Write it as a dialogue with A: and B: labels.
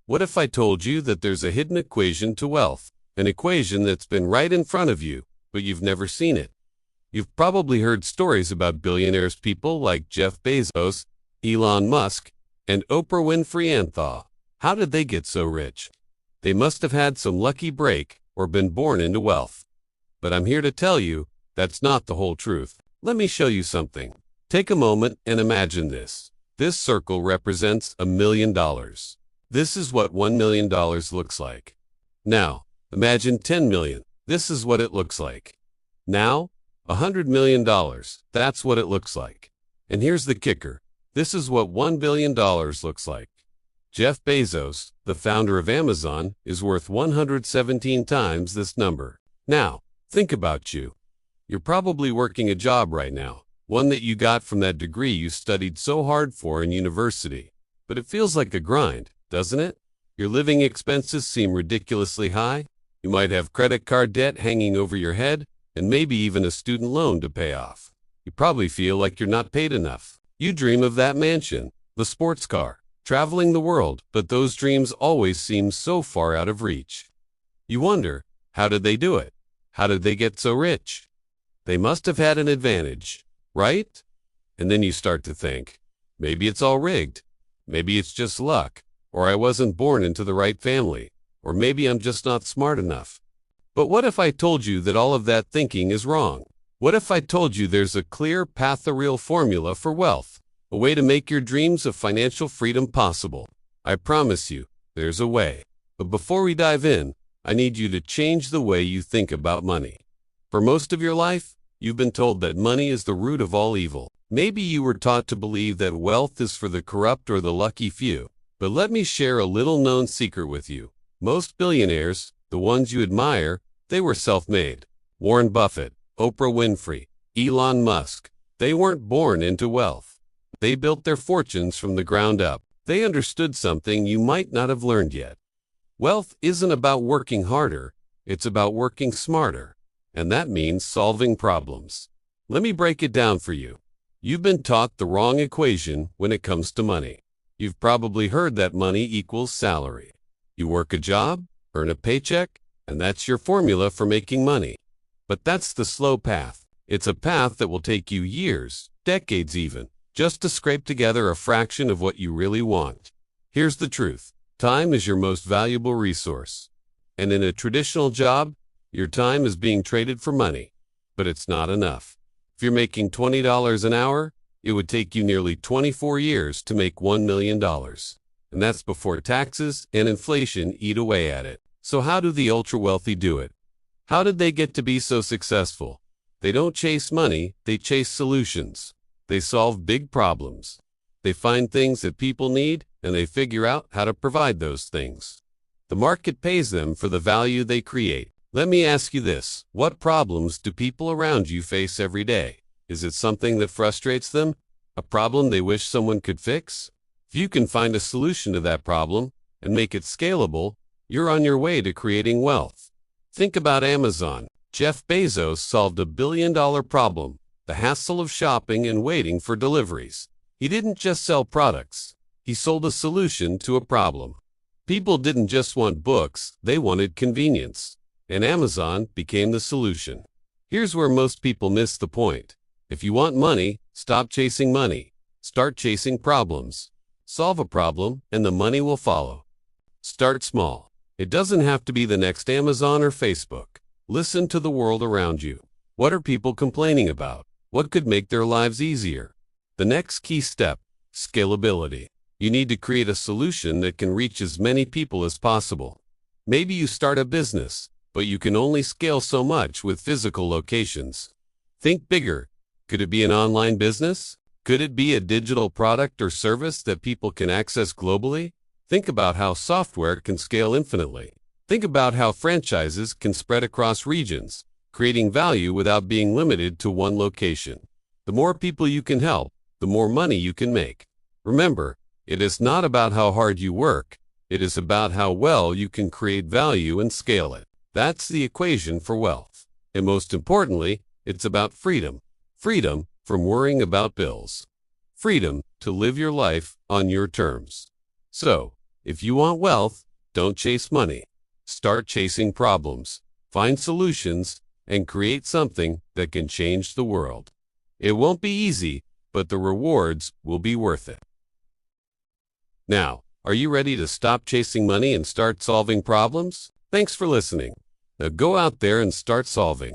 A: What if I told you that there's a hidden equation to wealth, an equation that's been right in front of you, but you've never seen it? You've probably heard stories about billionaires, people like Jeff Bezos, Elon Musk, and Oprah Winfrey. How did they get so rich? They must have had some lucky break or been born into wealth. But I'm here to tell you, that's not the whole truth. Let me show you something. Take a moment and imagine this. This circle represents $1 million. This is what $1 million looks like. Now, imagine 10 million. This is what it looks like. Now, $100 million. That's what it looks like. And here's the kicker. This is what $1 billion looks like. Jeff Bezos, the founder of Amazon, is worth 117 times this number. Now, think about you. You're probably working a job right now, one that you got from that degree you studied so hard for in university. But it feels like a grind, doesn't it? Your living expenses seem ridiculously high. You might have credit card debt hanging over your head, and maybe even a student loan to pay off. You probably feel like you're not paid enough. You dream of that mansion, the sports car, traveling the world, but those dreams always seem so far out of reach. You wonder, how did they do it? How did they get so rich? They must have had an advantage, right? And then you start to think, maybe it's all rigged. Maybe it's just luck, or I wasn't born into the right family, or maybe I'm just not smart enough. But what if I told you that all of that thinking is wrong? What if I told you there's a clear path, a real formula for wealth, a way to make your dreams of financial freedom possible? I promise you, there's a way. But before we dive in, I need you to change the way you think about money. For most of your life, you've been told that money is the root of all evil. Maybe you were taught to believe that wealth is for the corrupt or the lucky few. But let me share a little-known secret with you. Most billionaires, the ones you admire, they were self-made. Warren Buffett, Oprah Winfrey, Elon Musk, they weren't born into wealth. They built their fortunes from the ground up. They understood something you might not have learned yet. Wealth isn't about working harder, it's about working smarter. And that means solving problems. Let me break it down for you. You've been taught the wrong equation when it comes to money. You've probably heard that money equals salary. You work a job, earn a paycheck, and that's your formula for making money. But that's the slow path. It's a path that will take you years, decades even, just to scrape together a fraction of what you really want. Here's the truth. Time is your most valuable resource. And in a traditional job, your time is being traded for money. But it's not enough. If you're making $20 an hour, it would take you nearly 24 years to make $1 million. And that's before taxes and inflation eat away at it. So how do the ultra-wealthy do it? How did they get to be so successful? They don't chase money, they chase solutions. They solve big problems. They find things that people need, and they figure out how to provide those things. The market pays them for the value they create. Let me ask you this. What problems do people around you face every day? Is it something that frustrates them? A problem they wish someone could fix? If you can find a solution to that problem and make it scalable, you're on your way to creating wealth. Think about Amazon. Jeff Bezos solved a billion-dollar problem, the hassle of shopping and waiting for deliveries. He didn't just sell products. He sold a solution to a problem. People didn't just want books, they wanted convenience. And Amazon became the solution. Here's where most people miss the point. If you want money, stop chasing money. Start chasing problems. Solve a problem, and the money will follow. Start small. It doesn't have to be the next Amazon or Facebook. Listen to the world around you. What are people complaining about? What could make their lives easier? The next key step, scalability. You need to create a solution that can reach as many people as possible. Maybe you start a business, but you can only scale so much with physical locations. Think bigger. Could it be an online business? Could it be a digital product or service that people can access globally? Think about how software can scale infinitely. Think about how franchises can spread across regions, creating value without being limited to one location. The more people you can help, the more money you can make. Remember, it is not about how hard you work. It is about how well you can create value and scale it. That's the equation for wealth. And most importantly, it's about freedom. Freedom from worrying about bills. Freedom to live your life on your terms. So, If you want wealth, don't chase money. Start chasing problems, find solutions, and create something that can change the world. It won't be easy, but the rewards will be worth it. Now, are you ready to stop chasing money and start solving problems? Thanks for listening. Now go out there and start solving.